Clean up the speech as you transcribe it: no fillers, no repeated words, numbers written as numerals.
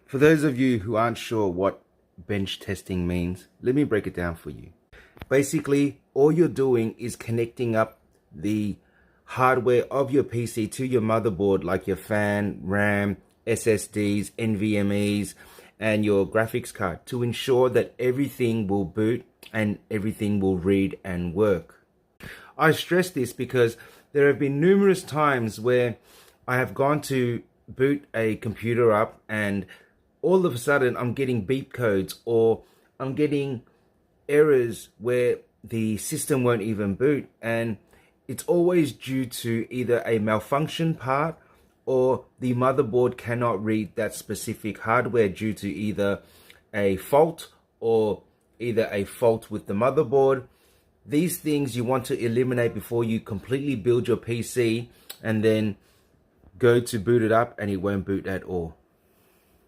For those of you who aren't sure what bench testing means, let me break it down for you. Basically, all you're doing is connecting up the hardware of your PC to your motherboard, like your fan, RAM, SSDs, NVMe's, and your graphics card to ensure that everything will boot and everything will read and work. I stress this because there have been numerous times where I have gone to boot a computer up and all of a sudden I'm getting beep codes, or I'm getting errors where the system won't even boot, and it's always due to either a malfunction part or the motherboard cannot read that specific hardware due to either a fault with the motherboard. These things you want to eliminate before you completely build your PC and then go to boot it up and it won't boot at all.